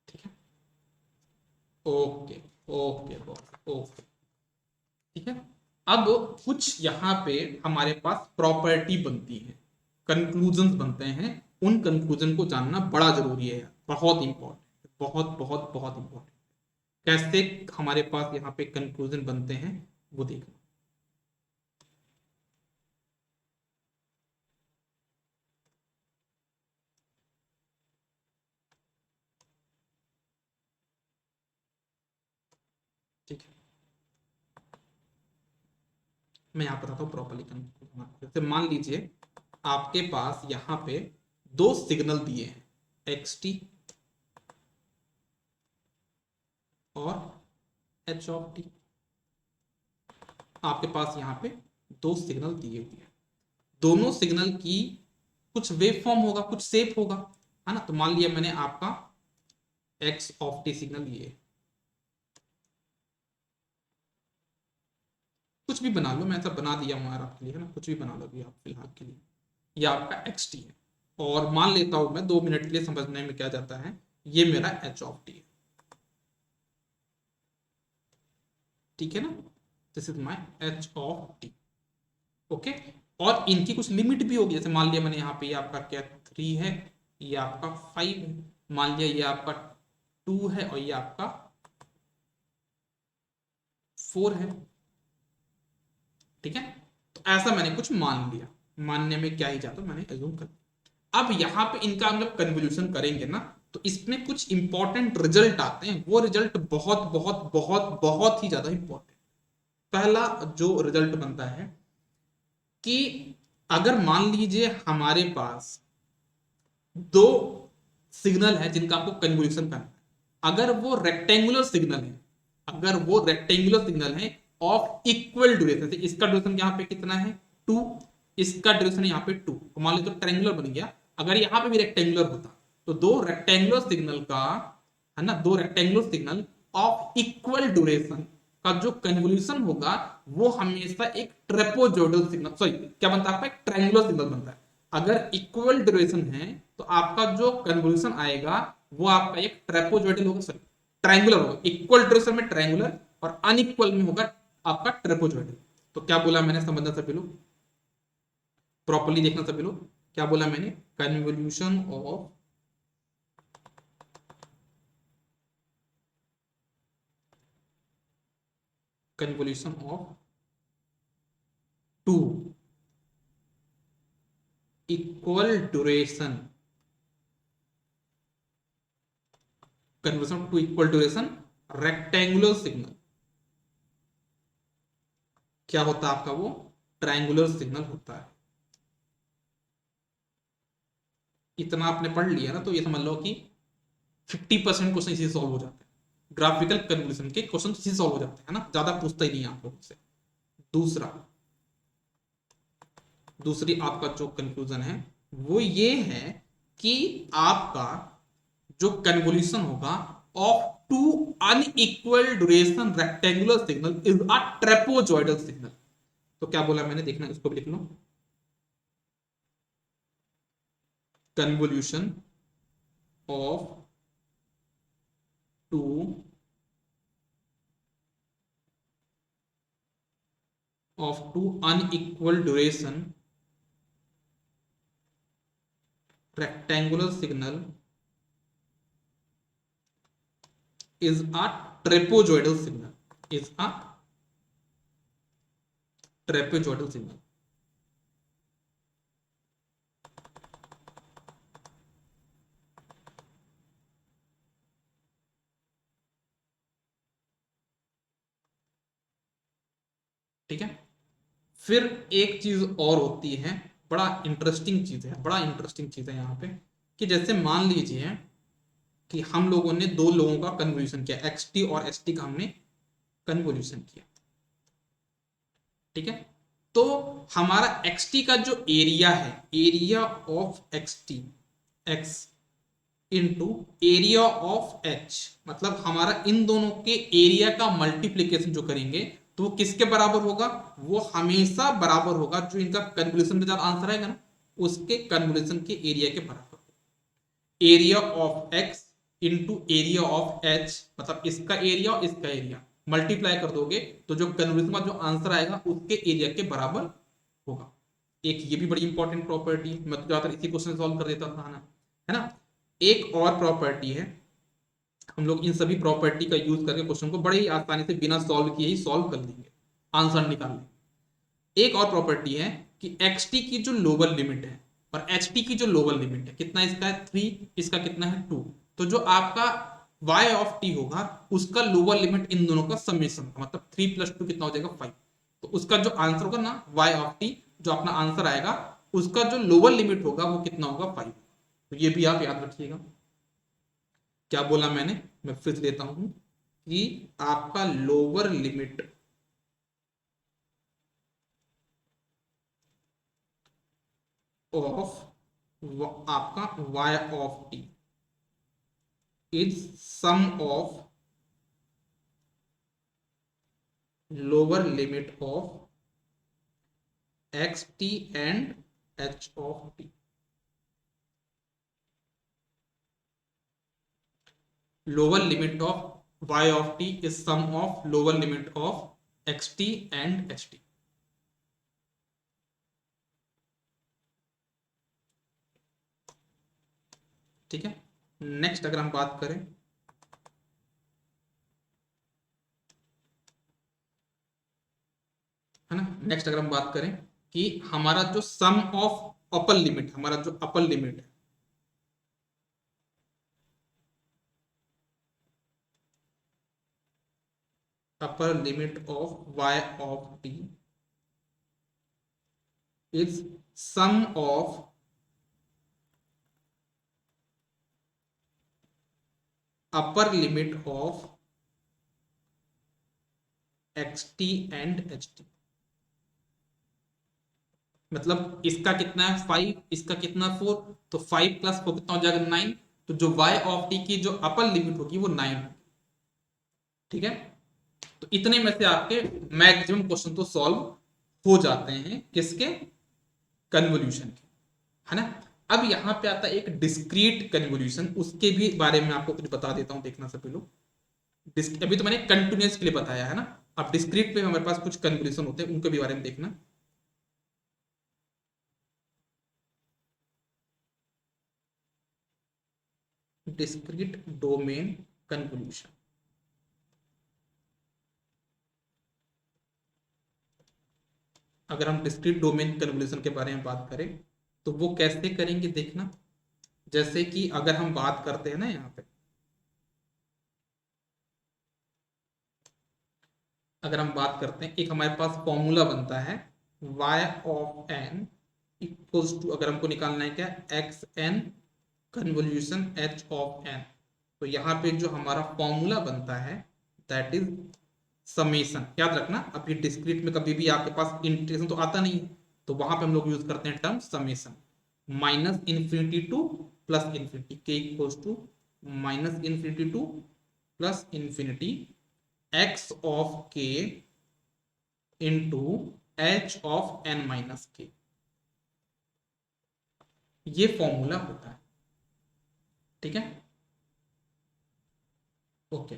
ठीक है, ओके ओके ओके, ठीक है। अब कुछ यहाँ पे हमारे पास प्रॉपर्टी बनती है, कंक्लूजन बनते हैं, उन कंक्लूजन को जानना बड़ा जरूरी है, बहुत इंपॉर्टेंट, बहुत बहुत बहुत इंपॉर्टेंट। कैसे हमारे पास यहाँ पे कंक्लूजन बनते हैं वो देखना। ठीक है, मैं यहाँ बताता हूँ प्रॉपरली। जैसे मान लीजिए आपके पास यहाँ पे दो सिग्नल दिए हैं, xt और h ऑफ t। आपके पास यहाँ पे दो सिग्नल दिए हुए हैं, दोनों सिग्नल की कुछ वेव फॉर्म होगा, कुछ शेप होगा, है ना। तो मान लिया मैंने आपका x ऑफ t सिग्नल लिए, कुछ भी बना लो, मैं ऐसा बना दिया हूँ यार आपके लिए, है ना, कुछ भी बना लो अभी आप फिलहाल के लिए। ये आपका xt है और मान लेता हूं मैं 2 मिनट के लिए, समझने में क्या जाता है, ये मेरा h ऑफ t है। ठीक है ना, this is my h of t। Okay, और इनकी कुछ लिमिट भी होगी, जैसे मान लिया मैंने यहाँ पे ये आपका क्या 3 है, ये आपका 5 है, मान लिया ये आपका 2 है और ये आपका 4 है। ठीक है, तो ऐसा मैंने कुछ मान लिया, मानने में क्या ही जाता, मैंने एज्यूम कर। अब यहाँ पे इनका हम जब कन्वोल्यूशन करेंगे ना, तो इसमें कुछ इंपॉर्टेंट रिजल्ट आते हैं, वो रिजल्ट बहुत बहुत बहुत बहुत ही ज्यादा इंपॉर्टेंट। पहला जो रिजल्ट बनता है कि अगर मान लीजिए हमारे पास दो सिग्नल है जिनका आपको कन्वोल्यूशन करना है, अगर वो रेक्टेंगुलर सिग्नल है, अगर वो रेक्टेंगुलर सिग्नल है ऑफ इक्वल ड्यूरेशन, इसका ड्यूरेशन यहाँ पे कितना है 2, इसका ड्यूरेशन यहाँ पे 2, तो मान लो तो ट्रायंगुलर बन गया। अगर यहाँ पे भी रेक्टेंगुलर होता तो दो रेक्टेंगुलर सिग्नल का, है ना, दो rectangular signal of equal duration का जो कन्वोल्यूशन होगा वो हमेशा एक ट्रेपोजोइडल सिग्नल, सॉरी क्या बनता है आपका, एक ट्रायंगुलर सिग्नल बनता है। अगर इक्वल ड्यूरेशन है तो आपका जो कन्वोल्यूशन आएगा वो आपका एक ट्रेपोजोइडल होगा, सॉरी ट्रायंगुलर होगा। इक्वल ड्यूरेशन में ट्रायंगुलर और अनइक्वल में होगा आपका ट्रेपोजोइडल। तो क्या बोला मैंने, समझना सभी लोग, प्रॉपर्ली देखना सभी लोग, क्या बोला मैंने, convolution of convolution of two equal duration, convolution of two equal duration rectangular signal, क्या होता है आपका, वो ट्रायंगुलर सिग्नल होता है। इतना आपने पढ़ लिया ना, तो ये समझ लो कि 50% क्वेश्चन इसी सॉल्व हो जाते हैं, ग्राफिकल कन्वोल्यूशन के क्वेश्चन इसी सॉल्व हो जाते हैं ना, ज्यादा पूछता ही नहीं है आप लोगों से। दूसरी आपका जो कंक्लूजन है वो ये है कि आपका जो कन्वोल्यूशन होगा of two unequal duration rectangular signal is a trapezoidal signal. तो क्या बोला मैंने, देखना इसको भी लिख लो, convolution of two unequal duration rectangular signal is a trapezoidal signal, is a trapezoidal signal। ठीक है, फिर एक चीज और होती है, बड़ा इंटरेस्टिंग चीज है, बड़ा इंटरेस्टिंग चीज है यहाँ पे, कि जैसे मान लीजिए कि हम लोगों ने दो लोगों का कन्वोल्यूशन किया, xt और st का हमने कन्वोल्यूशन किया। ठीक है, तो हमारा xt का जो एरिया है, area of xt x into area of h, मतलब हमारा इन दोनों के एरिया का मल्टीप्लीकेशन जो करेंगे तो वो किसके बराबर होगा, वो हमेशा बराबर होगा जो इनका कन्वोल्यूशन के साथ आंसर आएगा ना, उसके कन्वोल्यूशन के एरिया के बराबर। Area of x into area of h, मतलब इसका एरिया और इसका एरिया मल्टीप्लाई कर दोगे तो जो कन्वोल्यूशन का जो आंसर आएगा उसके एरिया के बराबर होगा। एक ये भी बड़ी इंपॉर्टेंट प्रॉपर्टी, मैं तो ज्यादातर इसी क्वेश्चन सॉल्व कर देता था ना, है ना। एक और प्रॉपर्टी है, हम लोग इन सभी प्रॉपर्टी का यूज करके क्वेश्चन को बड़े ही आसानी से बिना सॉल्व किए ही सॉल्व कर लेंगे, आंसर निकाल लेंगे। एक और प्रॉपर्टी है कि xt की जो लोअर लिमिट है और ht की जो लोअर लिमिट है, कितना इसका है 3, इसका कितना है 2, तो जो आपका y ऑफ t होगा उसका लोअर लिमिट इन दोनों का समेशन, मतलब 3 + 2 कितना हो जाएगा 5। तो उसका जो आंसर होगा ना y ऑफ t, जो अपना आंसर आएगा उसका जो लोअर लिमिट होगा वो कितना होगा 5। तो ये भी आप याद रखिएगा। क्या बोला मैंने, मैं फिर से लेता हूं कि आपका लोअर लिमिट ऑफ आपका y of t is sum of lower limit of x t and h of t. Lower limit of y of t is sum of lower limit of x t and h t. ठीक है, नेक्स्ट अगर हम बात करें, है ना, नेक्स्ट अगर हम बात करें कि हमारा जो सम ऑफ अपर लिमिट, हमारा जो अपर लिमिट है, upper limit of y of t is sum of upper limit of x t and h t. मतलब इसका कितना है 5, इसका कितना 4, तो 5 + 4 कितना हो जाएगा 9। तो जो y ऑफ t की जो अपर लिमिट होगी वो 9 होगी। ठीक है, तो इतने में से आपके मैक्सिमम क्वेश्चन तो सॉल्व हो जाते हैं किसके, कन्वोल्यूशन के, है ना। अब यहां पे आता है एक डिस्क्रीट कन्वोल्यूशन, उसके भी बारे में आपको कुछ बता देता हूं, देखना सभी लोग। अभी तो मैंने कंटिन्यूअस के लिए बताया है ना, अब डिस्क्रीट पे हमारे पास कुछ कन्वोल्यूशन होते हैं, उनके भी बारे में देखना। डिस्क्रीट डोमेन कन्वोल्यूशन, अगर हम डिस्क्रीट डोमेन कन्वोल्यूशन के बारे में बात करें तो वो कैसे करेंगे देखना। जैसे कि अगर हम बात करते हैं ना, यहाँ पे अगर हम बात करते हैं, एक हमारे पास फॉर्मूला बनता है y of n equals to, अगर हमको निकालना है क्या, x n convolution h of n। तो यहाँ पे जो हमारा फॉर्मूला बनता है दैट इज समेशन। याद रखना, अभी डिस्क्रीट में कभी भी आपके पास इंटीग्रेशन तो आता नहीं है, तो वहां पे हम लोग यूज करते हैं term summation, minus infinity to plus infinity, के equals to minus infinity to plus infinity x of k into h of n minus k। ये फॉर्मूला होता है। ठीक है, ओके।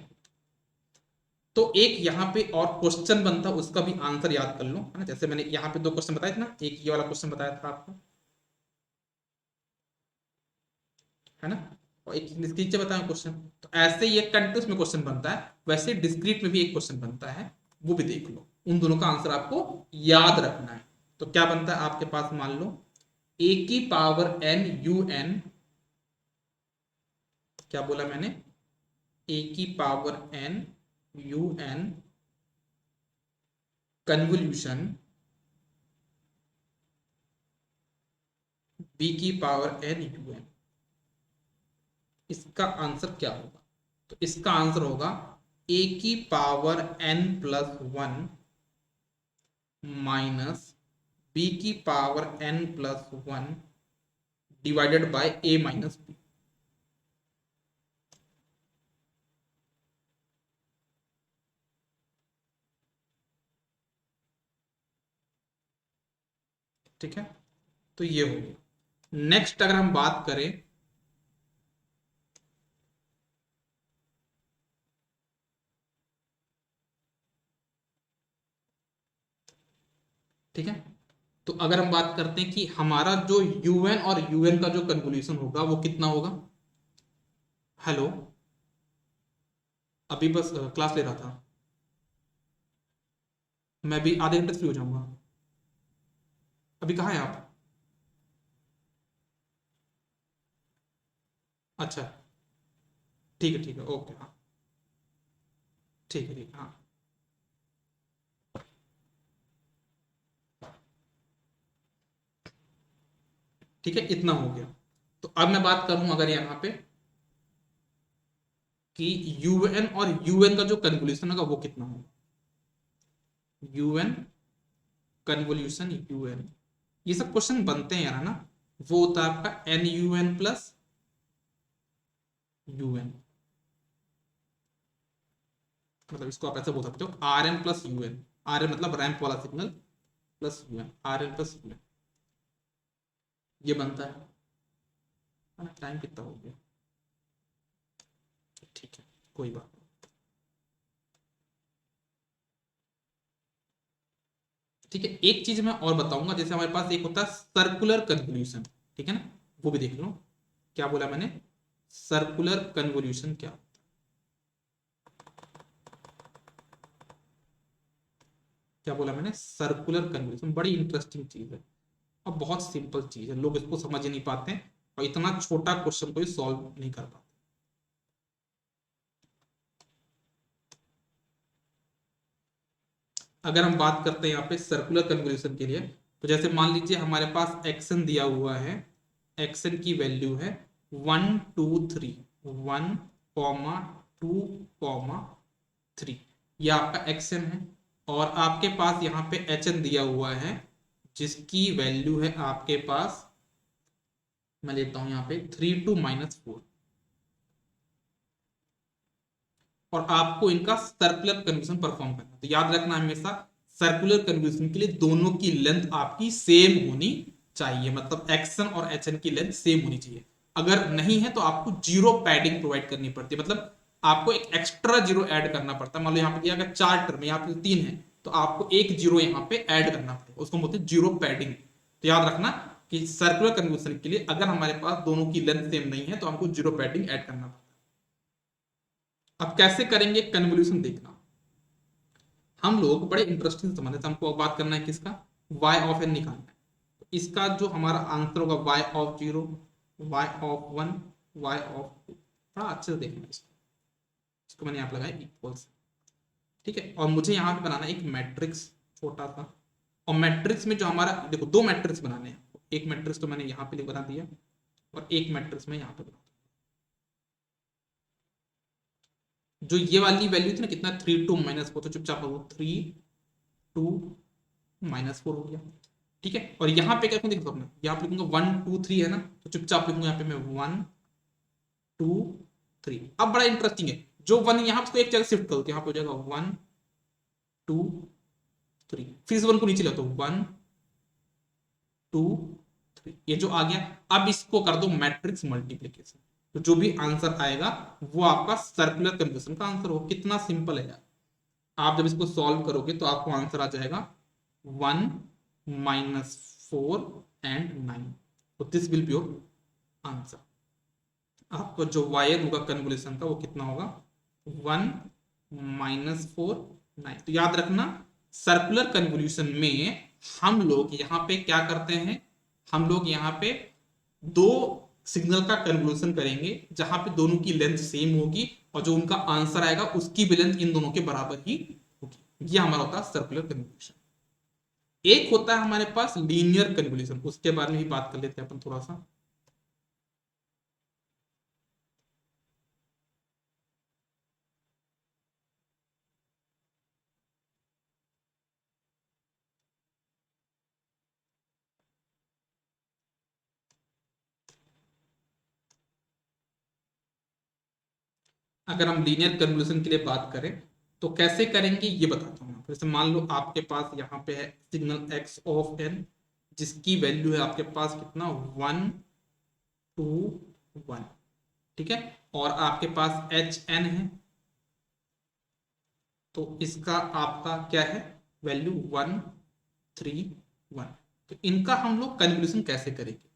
तो एक यहाँ पे और क्वेश्चन बनता, उसका भी आंसर याद कर लो, है ना। जैसे मैंने यहाँ पे 2 क्वेश्चन बताए थे ना, एक ये वाला क्वेश्चन बताया था आपको, है ना, और एक इसके नीचे बताया क्वेश्चन। तो ऐसे ही एक कंटिन्यूस में क्वेश्चन बनता है, वैसे डिस्क्रीट में भी एक क्वेश्चन बनता है, वो भी देख लो। उन दोनों का आंसर आपको याद रखना है। तो क्या बनता है आपके पास, मान लो a की पावर n u n, क्या बोला मैंने, a की power n u n convolution b की पावर n u n, इसका आंसर क्या होगा। तो इसका आंसर होगा a की power n plus 1 minus b की power n plus 1 divided by a minus b। ठीक है, तो ये हो गया। नेक्स्ट अगर हम बात करें, ठीक है, तो अगर हम बात करते हैं कि हमारा जो un और un का जो कन्वोल्यूशन होगा वो कितना होगा। हेलो, अभी बस क्लास ले रहा था, मैं भी आधे घंटे से फ्री हो जाऊंगा। अभी कहाँ है आप। अच्छा, ठीक है, ओके, हाँ, ठीक है, ठीक है, हाँ, ठीक है, इतना हो गया। तो अब मैं बात करूं अगर यहाँ पे कि यूएन और यूएन का जो कन्वोल्यूशन होगा वो कितना होगा, यूएन कन्वोल्यूशन यूएन, ये सब क्वेश्चन बनते हैं यार, है ना। वो होता है आपका एन यूएन प्लस यूएन, मतलब इसको आप ऐसे बोल सकते हो r n plus u n, r n मतलब रैंप वाला signal plus u n, r n plus u n, ये बनता है ना। टाइम कितना हो गया, ठीक है, कोई बात नहीं। ठीक है, एक चीज मैं और बताऊंगा, जैसे हमारे पास एक होता है सर्कुलर कन्वोल्यूशन, ठीक है ना, वो भी देख लो। क्या बोला मैंने, सर्कुलर कन्वोल्यूशन क्या, क्या बोला मैंने, सर्कुलर कन्वोल्यूशन बड़ी इंटरेस्टिंग चीज है और बहुत सिंपल चीज है, लोग इसको समझ ही नहीं पाते हैं और इतना छोटा क्वेश्चन को सॉल्व नहीं कर पाते। अगर हम बात करते हैं यहाँ पे सर्कुलर कन्वोल्यूशन के लिए, तो जैसे मान लीजिए हमारे पास एक्सन दिया हुआ है, एक्सन की वैल्यू है 1 2 3, 1 2 3, यह आपका एक्सन है। और आपके पास यहाँ पे एच एन दिया हुआ है जिसकी वैल्यू है आपके पास, मैं लेता हूं यहाँ पे 3 2 - 4, और आपको इनका सर्कुलर कन्वोल्यूशन परफॉर्म करना है। तो याद रखना हमेशा सर्कुलर कन्वोल्यूशन के लिए दोनों की लेंथ आपकी सेम होनी चाहिए, मतलब एक्सन और एच एन की लेंथ सेम होनी चाहिए। अगर नहीं है तो आपको जीरो पैडिंग प्रोवाइड करनी पड़ती है, मतलब आपको एक एक्स्ट्रा जीरो ऐड करना पड़ता है। मान लो यहाँ पे दिया गया 4 टर्म, यहाँ पे 3 है, तो आपको एक जीरो यहाँ पे ऐड करना पड़ेगा, उसको बोलते हैं जीरो पैडिंग। तो याद रखना कि सर्कुलर कन्वोल्यूशन के लिए अगर हमारे पास दोनों की लेंथ सेम नहीं है तो हमको जीरो पैडिंग ऐड करना पड़ता है। अब कैसे करेंगे कन्वोल्यूशन देखना, हम लोग बड़े इंटरेस्टिंग समझ रहे, हमको बात करना है किसका, y ऑफ n निकालना है। तो इसका जो हमारा आंसर होगा y of 0, y of 1, y of 2, बड़ा अच्छे से देखना इसको, इसको मैंने यहाँ पे लगाया इक्वल्स, ठीक है। और मुझे यहाँ पे बनाना है एक मैट्रिक्स छोटा सा, और मैट्रिक्स में जो हमारा देखो दो मैट्रिक्स बनाने हैं, एक मैट्रिक्स तो मैंने यहाँ पे बना दिया और एक मैट्रिक्स में यहाँ पे बना, जो ये वाली वैल्यू थी ना कितना 3 2 - 4, तो चुपचाप हो 3 2 - 4 हो गया, ठीक है। और यहाँ पे क्या देखो अपने यहाँ पे लिखूंगा 1 2 3 है ना, तो चुपचाप लिखूंगा यहाँ पे मैं 1 2 3। अब बड़ा इंटरेस्टिंग है, जो वन यहाँ पे एक जगह शिफ्ट करो तो यहाँ पे हो जाएगा 1 2 3, फिर इस वन को नीचे लाओ तो 1 2 3, ये जो आ गया। अब इसको कर दो मैट्रिक्स मल्टीप्लीकेशन, तो जो भी आंसर आएगा वो आपका सर्कुलर कन्वोल्यूशन का आंसर हो। कितना सिंपल है यार, आप जब इसको सॉल्व करोगे तो आपको आंसर आ जाएगा 1 - 4 and 9, तो this will be your answer. आपको जो वायर होगा कन्वोल्यूशन का वो कितना होगा 1 - 4 9। तो याद रखना सर्कुलर कन्वोल्यूशन में हम लोग यहाँ पे क्या करते हैं, हम लोग यहाँ पे दो सिग्नल का कन्वोल्यूशन करेंगे जहां पे दोनों की लेंथ सेम होगी और जो उनका आंसर आएगा उसकी भी लेंथ इन दोनों के बराबर ही होगी। ये हमारा होता है सर्कुलर कन्वोल्यूशन। एक होता है हमारे पास लीनियर कन्वोल्यूशन, उसके बारे में भी बात कर लेते हैं अपन थोड़ा सा। अगर हम लीनियर कन्वोल्यूशन के लिए बात करें तो कैसे करेंगे ये बताता हूँ। जैसे मान लो आपके पास यहाँ पे है सिग्नल x ऑफ n, जिसकी वैल्यू है आपके पास कितना 1 2 1, ठीक है। और आपके पास एच एन है, तो इसका आपका क्या है वैल्यू 1 3 1। तो इनका हम लोग कन्वोल्यूशन कैसे करेंगे,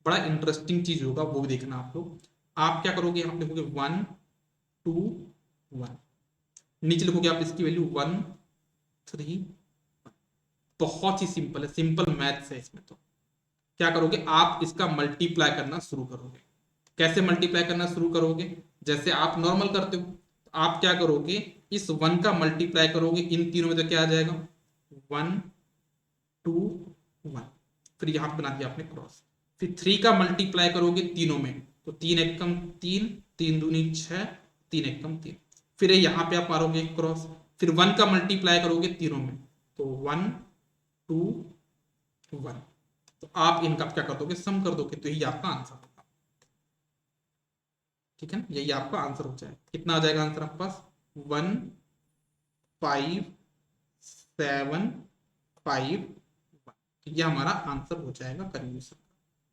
बड़ा इंटरेस्टिंग चीज होगा, वो भी देखना आप लोग। आप क्या करोगे, यहाँ लिखोगे 1 2 1, नीचे लिखोगे आप इसकी वैल्यू 1 3 1। बहुत ही सिंपल है, सिंपल मैथ्स है इसमें। तो क्या करोगे आप इसका मल्टीप्लाई करना शुरू करोगे। कैसे मल्टीप्लाई करना शुरू करोगे, जैसे आप नॉर्मल करते हो, तो आप क्या करोगे, इस 1 का मल्टीप्लाई करोगे इन तीनों में तो क्या आ जाएगा 1 2 1, फिर यहां पे बना दिया आपने क्रॉस। फिर 3 का मल्टीप्लाई करोगे तीनों में तो 3 एकम 3, 3 दूनी 6, 3 एकम 3, फिर यहां पे आप मारोगे क्रॉस। फिर 1 का मल्टीप्लाई करोगे तीनों में तो 1 2 1, तो आप इनका क्या कर दोगे सम कर दोगे, तो यही आपका आंसर होगा। ठीक है ना, यही आपका आंसर हो जाएगा। कितना आ जाएगा आंसर आपके पास 1 5 7 5 1, ये हमारा आंसर हो जाएगा कन्वर्शन।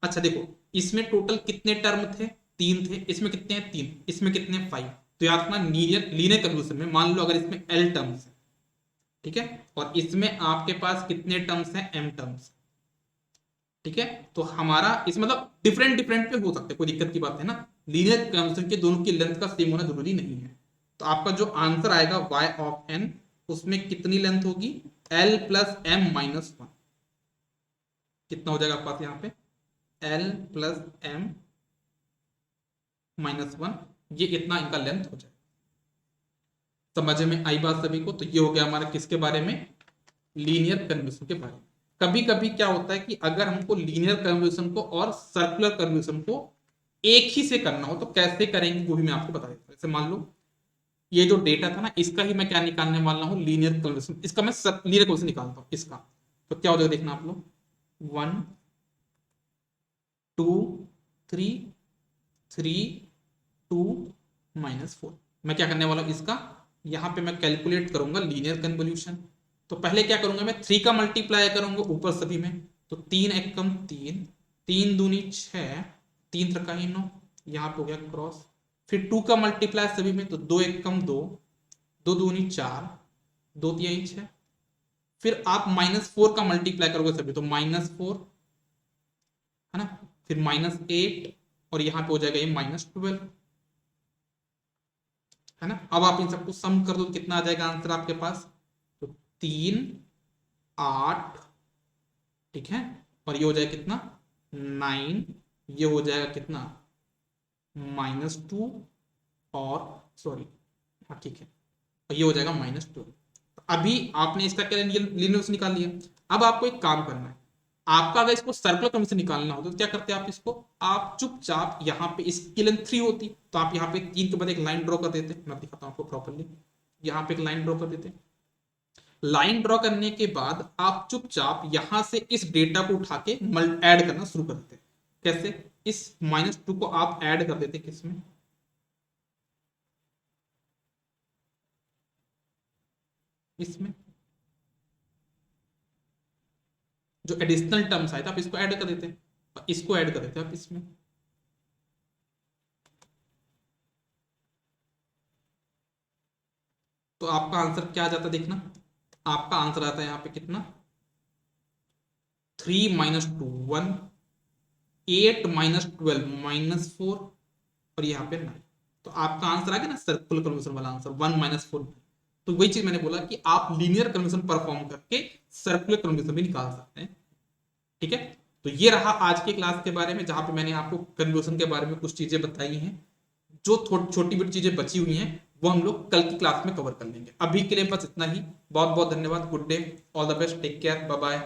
अच्छा देखो, इसमें टोटल कितने टर्म थे, 3 थे, इसमें कितने हैं 3, इसमें कितने हैं 5, तो याद रखना लीनियर कन्वर्शन में मान लो अगर इसमें एल टर्म्स है, ठीक है, और इसमें आपके पास कितने टर्म्स हैं एम टर्म्स, ठीक है, तो हमारा इस मतलब डिफरेंट डिफरेंट पे हो सकते हैं, कोई दिक्कत की बात है ना, लीनियर कन्वर्शन के दोनों की लेंथ का सेम होना जरूरी नहीं है। तो आपका जो आंसर आएगा y ऑफ n, उसमें कितनी लेंथ होगी l प्लस m माइनस 1, कितना हो जाएगा आपके पास यहाँ पे l प्लस m माइनस 1, ये इतना इनका लेंथ हो जाएगा। समझ में आई बात सभी को? तो ये हो गया हमारा किसके बारे में, लीनियर कन्वर्शन के बारे में। कभी कभी क्या होता है कि अगर हमको लीनियर कन्वर्शन को और सर्कुलर कन्वर्शन को एक ही से करना हो तो कैसे करेंगे वो भी मैं आपको बता देता हूं। जैसे मान लो ये जो डेटा था ना, इसका ही मैं क्या निकालने वाला हूं लीनियर कन्वर्शन, इसका मैं लीनियर कन्वर्शन निकालता हूं इसका, तो क्या हो जाएगा देखना आप लोग 1 2 3 3 2 माइनस 4, मैं क्या करने वाला हूं इसका, यहां पे मैं कैलकुलेट करूंगा लीनियर कन्वोल्यूशन। तो पहले क्या करूंगा मैं 3 का मल्टीप्लाई करूंगा ऊपर सभी में, तो 3 एकम 3, 3 दूनी 6, 3 त्रिका 9, यहां पे हो गया क्रॉस। फिर 2 का मल्टीप्लाई सभी में तो 2 एकम 2, 2 दूनी 4, 2 तिहाई 6, फिर आप -4 का मल्टीप्लाई करोगे सभी तो -4 है ना, फिर -8 और यहां पे हो जाएगा ये -12 है ना। अब आप इन सबको सम कर दो तो कितना आ जाएगा आंसर आपके पास, तो 3 8, ठीक है, और ये हो जाएगा कितना 9, ये हो जाएगा कितना -2 और सॉरी, हाँ ठीक है, और ये हो जाएगा -12। अभी आपने इसका क्या लीनियर निकाल लिया। अब आपको एक काम करना है, आपका अगर इसको सर्कुलर क्रम से निकालना हो तो क्या करते हैं आप इसको, आप चुपचाप यहाँ पे इसकी लेंथ 3 होती तो आप यहाँ पे 3 के बाद एक लाइन ड्रॉ कर देते, मैं दिखाता हूँ आपको प्रॉपर्ली, यहाँ पे एक लाइन ड्रॉ कर देते। लाइन ड्रॉ करने के बाद आप चुपचाप यहां से इस डेटा को उठा के ऐड करना शुरू कर देते। कैसे, इस -2 को आप ऐड कर देते किसमें, इसमें जो एडिशनल टर्म्स आए थे आप इसको ऐड कर देते, इसको ऐड कर देते आप इसमें, तो आपका आंसर क्या आ जाता देखना, आपका आंसर आता है यहाँ पे कितना 3 -2 1, 8 -12 -4 और यहाँ पे 9, तो आपका आंसर आ गया ना सर्कुलर कन्वर्शन वाला आंसर 1 -4। तो वही चीज मैंने बोला कि आप लीनियर कन्वर्शन परफॉर्म करके सर्कुलर कन्वर्शन भी निकाल सकते हैं। ठीक है, तो ये रहा आज की क्लास के बारे में, जहां पे मैंने आपको कन्वर्शन के बारे में कुछ चीजें बताई हैं। जो छोटी बड़ी चीजें बची हुई हैं वो हम लोग कल की क्लास में कवर कर लेंगे। अभी के लिए बस इतना ही, बहुत बहुत धन्यवाद, good day, all the best, take care, bye bye.